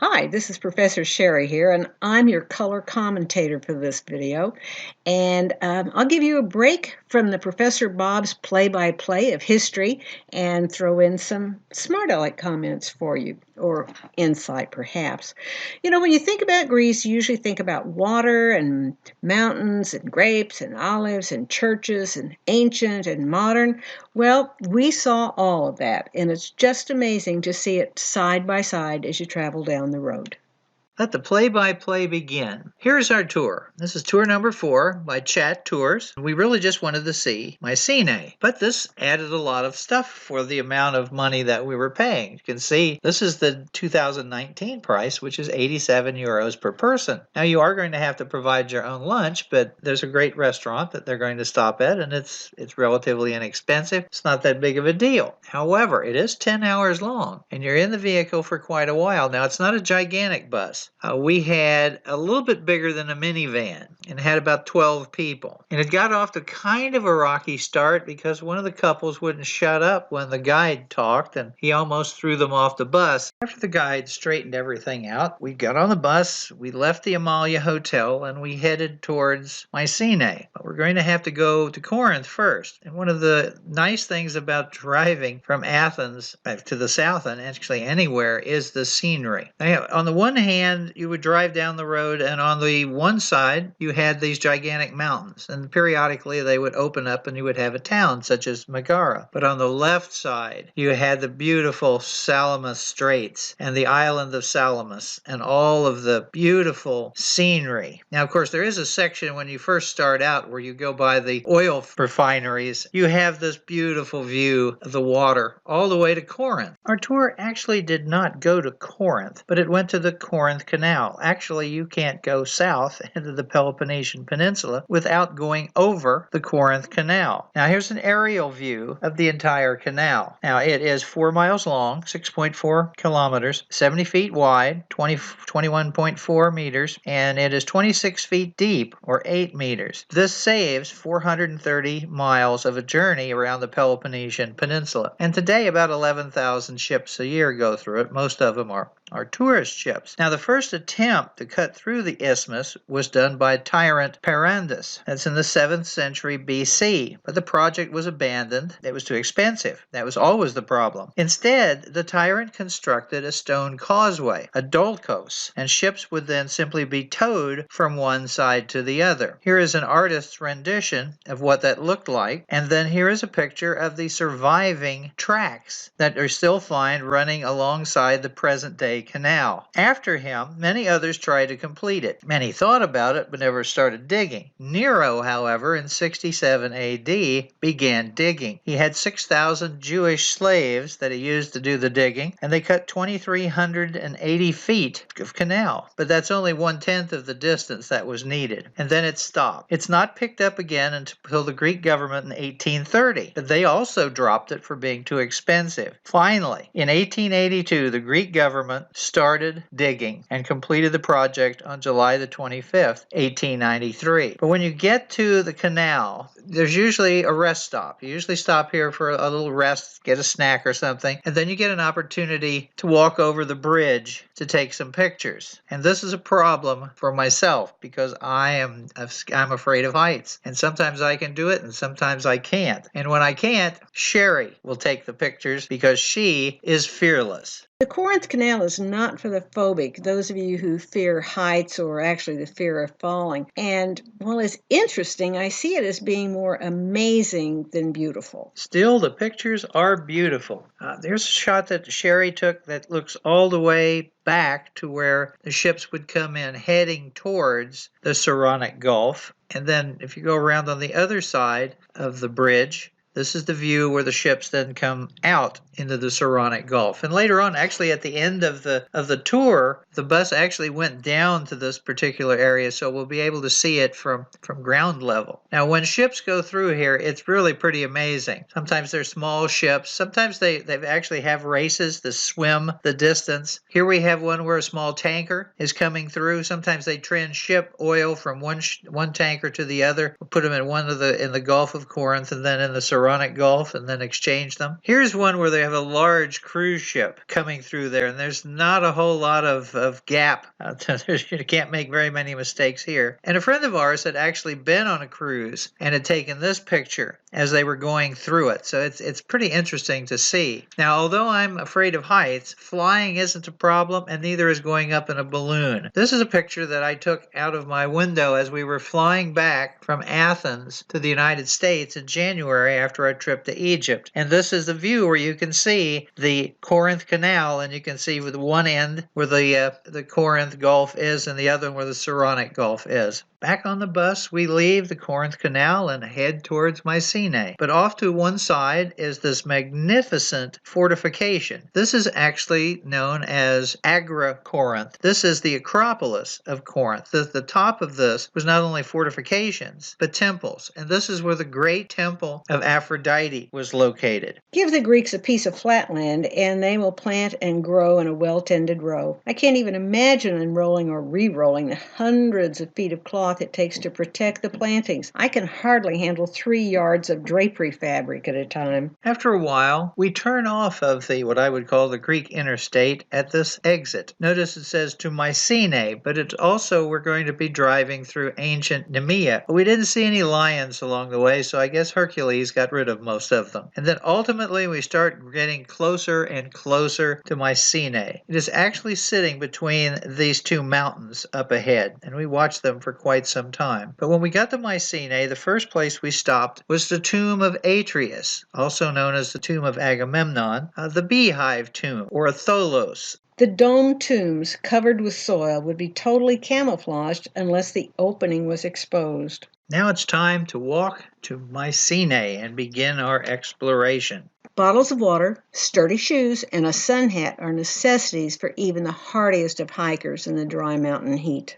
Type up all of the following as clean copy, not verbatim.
Hi, this is Professor Sherry here, and I'm your color commentator for this video. And I'll give you a break from the Professor Bob's play-by-play of history and throw in some smart aleck comments for you, or insight perhaps. You know, when you think about Greece, you usually think about water and mountains and grapes and olives and churches and ancient and modern. Well, we saw all of that, and it's just amazing to see it side by side as you travel down the road. Let the play-by-play begin. Here's our tour. This is tour number 4 by Chat Tours. We really just wanted to see Mycenae, but this added a lot of stuff for the amount of money that we were paying. You can see this is the 2019 price, which is 87 euros per person. Now you are going to have to provide your own lunch, but there's a great restaurant that they're going to stop at, and it's relatively inexpensive. It's not that big of a deal. However, it is 10 hours long, and you're in the vehicle for quite a while. Now, it's not a gigantic bus. We had a little bit bigger than a minivan and had about 12 people. And it got off to kind of a rocky start because one of the couples wouldn't shut up when the guide talked, and he almost threw them off the bus. After the guide straightened everything out, we got on the bus, we left the Amalia Hotel, and we headed towards Mycenae. But we're going to have to go to Corinth first. And one of the nice things about driving from Athens to the south, and actually anywhere, is the scenery. Now, on the one hand, you would drive down the road, and on the one side you had these gigantic mountains, and periodically they would open up and you would have a town such as Megara. But on the left side you had the beautiful Salamis Straits and the island of Salamis and all of the beautiful scenery. Now, of course, there is a section when you first start out where you go by the oil refineries. You have this beautiful view of the water all the way to Corinth. Our tour actually did not go to Corinth, but it went to the Corinth Canal. Actually, you can't go south into the Peloponnesian Peninsula without going over the Corinth Canal. Now, here's an aerial view of the entire canal. Now, it is 4 miles long, 6.4 kilometers, 70 feet wide, 21.4 meters, and it is 26 feet deep, or 8 meters. This saves 430 miles of a journey around the Peloponnesian Peninsula. And today, about 11,000 ships a year go through it. Most of them are tourist ships. Now, the first attempt to cut through the isthmus was done by tyrant Perandus. That's in the 7th century BC, but the project was abandoned. It was too expensive. That was always the problem. Instead, the tyrant constructed a stone causeway, a dolkos, and ships would then simply be towed from one side to the other. Here is an artist's rendition of what that looked like, and then here is a picture of the surviving tracks that are still found running alongside the present-day canal. After him, many others tried to complete it. Many thought about it but never started digging. Nero, however, in 67 AD began digging. He had 6,000 Jewish slaves that he used to do the digging, and they cut 2,380 feet of canal. But that's only 1/10 of the distance that was needed. And then it stopped. It's not picked up again until the Greek government in 1830, but they also dropped it for being too expensive. Finally, in 1882, the Greek government started digging and completed the project on July the 25th, 1893. But when you get to the canal, there's usually a rest stop. You usually stop here for a little rest, get a snack or something, and then you get an opportunity to walk over the bridge to take some pictures. And this is a problem for myself because I'm afraid of heights. And sometimes I can do it and sometimes I can't. And when I can't, Sherry will take the pictures because she is fearless. The Corinth Canal is not for the phobic, those of you who fear heights or actually the fear of falling. And while it's interesting, I see it as being more amazing than beautiful. Still, the pictures are beautiful. There's a shot that Sherry took that looks all the way back to where the ships would come in heading towards the Saronic Gulf. And then if you go around on the other side of the bridge, this is the view where the ships then come out into the Saronic Gulf. And later on, actually at the end of the tour, the bus actually went down to this particular area, so we'll be able to see it from ground level. Now, when ships go through here, it's really pretty amazing. Sometimes they're small ships. Sometimes they actually have races to swim the distance. Here we have one where a small tanker is coming through. Sometimes they transship oil from one tanker to the other. We'll put them in in the Gulf of Corinth and then in the Saronic Saronic Gulf and then exchange them. Here's one where they have a large cruise ship coming through there, and there's not a whole lot of gap. You can't make very many mistakes here. And a friend of ours had actually been on a cruise and had taken this picture as they were going through it. So it's pretty interesting to see. Now, although I'm afraid of heights, flying isn't a problem, and neither is going up in a balloon. This is a picture that I took out of my window as we were flying back from Athens to the United States in January after our trip to Egypt. And this is the view where you can see the Corinth Canal, and you can see with one end where the Corinth Gulf is and the other one where the Saronic Gulf is. Back on the bus, we leave the Corinth Canal and head towards Mycenae. But off to one side is this magnificent fortification. This is actually known as Corinth. This is the Acropolis of Corinth. The top of this was not only fortifications, but temples. And this is where the great temple of Aphrodite was located. Give the Greeks a piece of flat land, and they will plant and grow in a well-tended row. I can't even imagine unrolling or re-rolling the hundreds of feet of cloth it takes to protect the plantings. I can hardly handle 3 yards of drapery fabric at a time. After a while, we turn off of what I would call the Greek interstate at this exit. Notice it says to Mycenae, but it's also we're going to be driving through ancient Nemea. We didn't see any lions along the way, so I guess Hercules got rid of most of them. And then ultimately we start getting closer and closer to Mycenae. It is actually sitting between these two mountains up ahead, and we watched them for quite some time. But when we got to Mycenae, the first place we stopped was the tomb of Atreus, also known as the tomb of Agamemnon, the beehive tomb, or a tholos. The domed tombs covered with soil would be totally camouflaged unless the opening was exposed. Now it's time to walk to Mycenae and begin our exploration. Bottles of water, sturdy shoes, and a sun hat are necessities for even the hardiest of hikers in the dry mountain heat.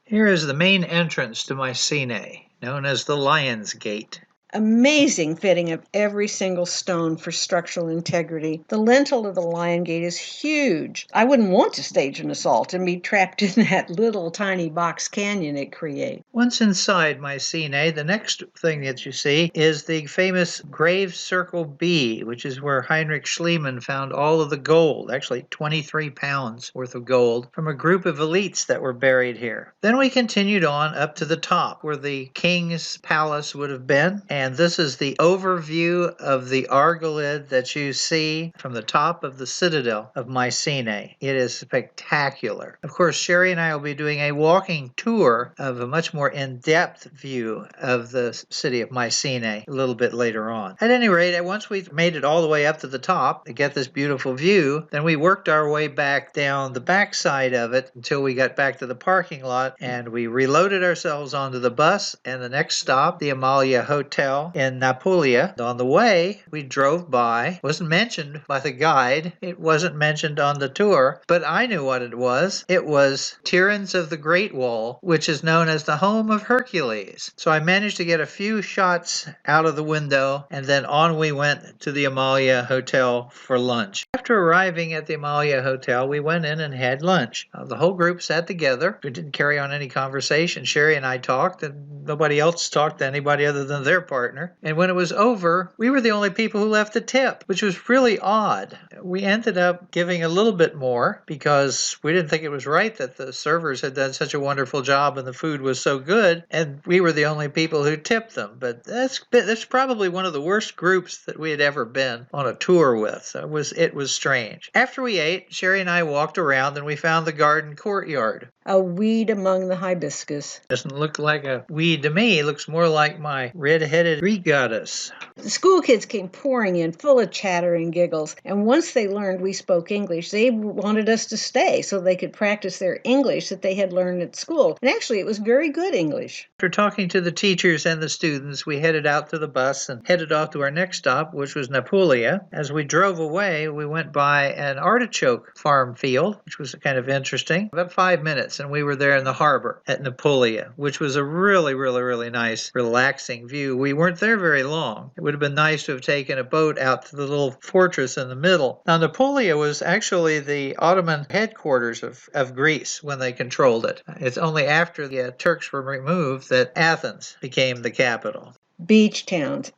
Here is the main entrance to Mycenae, known as the Lion's Gate. Amazing fitting of every single stone for structural integrity. The lintel of the Lion Gate is huge. I wouldn't want to stage an assault and be trapped in that little tiny box canyon it creates. Once inside Mycenae, the next thing that you see is the famous Grave Circle B, which is where Heinrich Schliemann found all of the gold, actually 23 pounds worth of gold, from a group of elites that were buried here. Then we continued on up to the top where the king's palace would have been, and this is the overview of the argolid that you see from the top of the citadel of Mycenae. It is spectacular. Of course, Sherry and I will be doing a walking tour of a much more in-depth view of the city of Mycenae a little bit later on. At any rate, once we made it all the way up to the top to get this beautiful view, then we worked our way back down the back side of it until we got back to the parking lot, and we reloaded ourselves onto the bus, and the next stop, the Amalia Hotel in Napulia. On the way, we drove by. It wasn't mentioned by the guide. It wasn't mentioned on the tour, but I knew what it was. It was Tiryns of the Great Wall, which is known as the home of Hercules. So I managed to get a few shots out of the window, and then on we went to the Amalia Hotel for lunch. After arriving at the Amalia Hotel, we went in and had lunch. The whole group sat together. We didn't carry on any conversation. Sherry and I talked, and nobody else talked to anybody other than their partner. And when it was over, we were the only people who left a tip, which was really odd. We ended up giving a little bit more because we didn't think it was right that the servers had done such a wonderful job and the food was so good, and we were the only people who tipped them. But that's probably one of the worst groups that we had ever been on a tour with. So it was strange. After we ate, Sherry and I walked around and we found the garden courtyard. A weed among the hibiscus. Doesn't look like a weed to me. It looks more like my red-headed Greek goddess. The school kids came pouring in, full of chatter and giggles, and once they learned we spoke English, they wanted us to stay so they could practice their English that they had learned at school. And actually, it was very good English. After talking to the teachers and the students, we headed out to the bus and headed off to our next stop, which was Napulia. As we drove away, we went by an artichoke farm field, which was kind of interesting. About 5 minutes, and we were there in the harbor at Napulia, which was a really, really, really nice, relaxing view. We weren't there very long. It would have been nice to have taken a boat out to the little fortress in the middle. Now, Napulia was actually the Ottoman headquarters of Greece when they controlled it. It's only after the Turks were removed that Athens became the capital. Beach towns.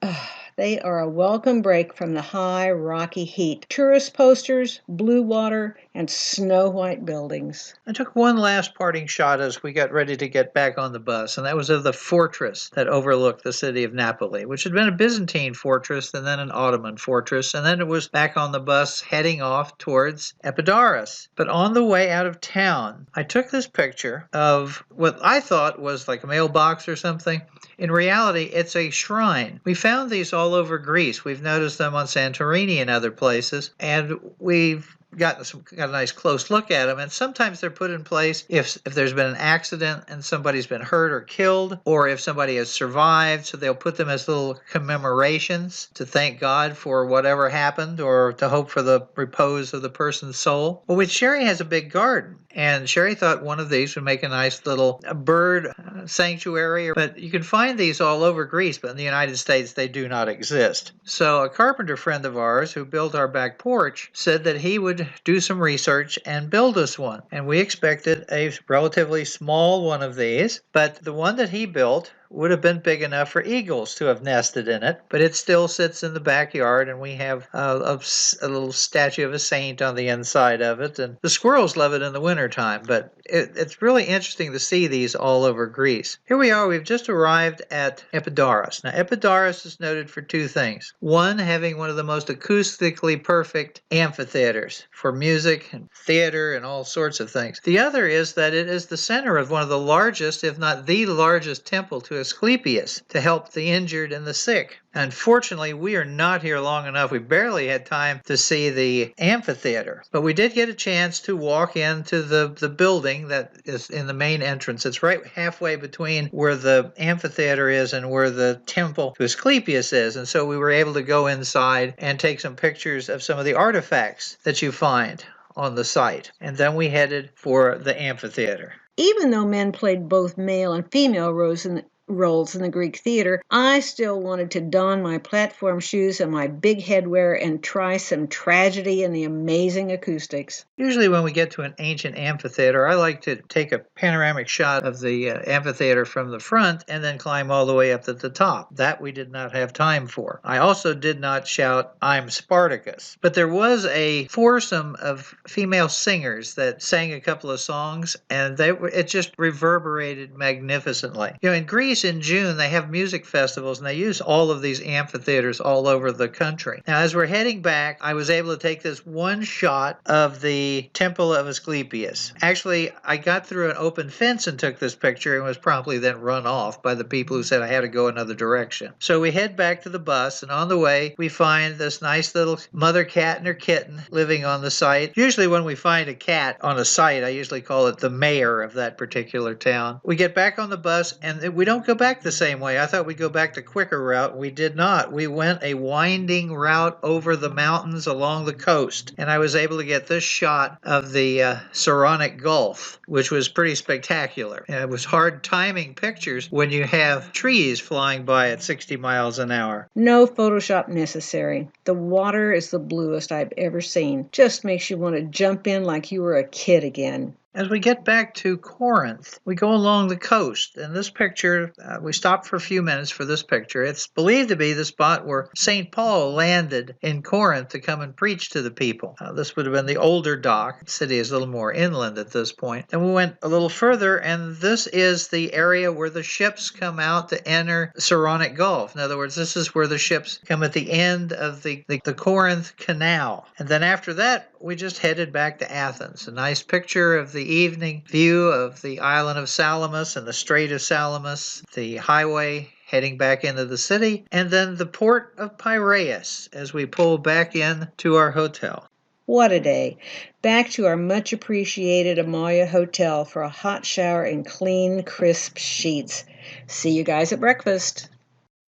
They are a welcome break from the high, rocky heat. Tourist posters, blue water, and snow-white buildings. I took one last parting shot as we got ready to get back on the bus, and that was of the fortress that overlooked the city of Napoli, which had been a Byzantine fortress and then an Ottoman fortress, and then it was back on the bus heading off towards Epidarus. But on the way out of town, I took this picture of what I thought was like a mailbox or something. In reality, it's a shrine. We found these all over Greece. We've noticed them on Santorini and other places, and we've got a nice close look at them, and sometimes they're put in place if there's been an accident and somebody's been hurt or killed, or if somebody has survived, so they'll put them as little commemorations to thank God for whatever happened or to hope for the repose of the person's soul. Well, Sherry has a big garden, and Sherry thought one of these would make a nice little bird sanctuary, but you can find these all over Greece, but in the United States they do not exist. So a carpenter friend of ours who built our back porch said that he would do some research and build us one. And we expected a relatively small one of these, but the one that he built would have been big enough for eagles to have nested in it, but it still sits in the backyard, and we have a little statue of a saint on the inside of it, and the squirrels love it in the wintertime, but it's really interesting to see these all over Greece. Here we are, we've just arrived at Epidarus. Now, Epidarus is noted for two things. One, having one of the most acoustically perfect amphitheaters for music and theater and all sorts of things. The other is that it is the center of one of the largest, if not the largest, temple to Asclepius to help the injured and the sick. Unfortunately, we are not here long enough. We barely had time to see the amphitheater, but we did get a chance to walk into the building that is in the main entrance. It's right halfway between where the amphitheater is and where the temple to Asclepius is, and so we were able to go inside and take some pictures of some of the artifacts that you find on the site. And then we headed for the amphitheater. Even though men played both male and female roles in the Greek theater, I still wanted to don my platform shoes and my big headwear and try some tragedy and the amazing acoustics. Usually when we get to an ancient amphitheater, I like to take a panoramic shot of the amphitheater from the front and then climb all the way up to the top. That we did not have time for. I also did not shout, "I'm Spartacus." But there was a foursome of female singers that sang a couple of songs, and it just reverberated magnificently. You know, in Greece in June, they have music festivals, and they use all of these amphitheaters all over the country. Now, as we're heading back, I was able to take this one shot of the Temple of Asclepius. Actually, I got through an open fence and took this picture and was promptly then run off by the people who said I had to go another direction. So we head back to the bus, and on the way, we find this nice little mother cat and her kitten living on the site. Usually when we find a cat on a site, I usually call it the mayor of that particular town. We get back on the bus, and we don't go back the same way. I thought we'd go back the quicker route. We did not. We went a winding route over the mountains along the coast, and I was able to get this shot of the Saronic Gulf, which was pretty spectacular. And it was hard timing pictures when you have trees flying by at 60 miles an hour. No Photoshop necessary. The water is the bluest I've ever seen. Just makes you want to jump in like you were a kid again. As we get back to Corinth, we go along the coast. And this picture, we stopped for a few minutes for this picture. It's believed to be the spot where St. Paul landed in Corinth to come and preach to the people. This would have been the older dock. The city is a little more inland at this point. Then we went a little further, and this is the area where the ships come out to enter the Saronic Gulf. In other words, this is where the ships come at the end of the Corinth Canal. And then after that, we just headed back to Athens. A nice picture of the evening view of the island of Salamis and the Strait of Salamis, the highway heading back into the city, and then the port of Piraeus as we pull back in to our hotel. What a day. Back to our much appreciated Amalia Hotel for a hot shower and clean, crisp sheets. See you guys at breakfast.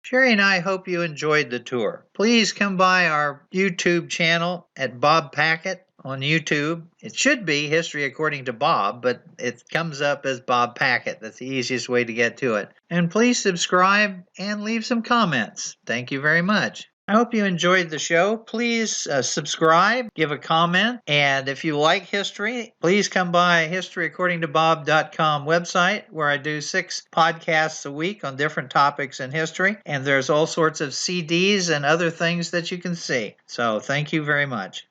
Sherry and I hope you enjoyed the tour. Please come by our YouTube channel at Bob Packett on YouTube. It should be History According to Bob, but it comes up as Bob Packett. That's the easiest way to get to it. And please subscribe and leave some comments. Thank you very much. I hope you enjoyed the show. Please subscribe, give a comment, and if you like history, please come by historyaccordingtobob.com website where I do 6 podcasts a week on different topics in history, and there's all sorts of CDs and other things that you can see. So thank you very much.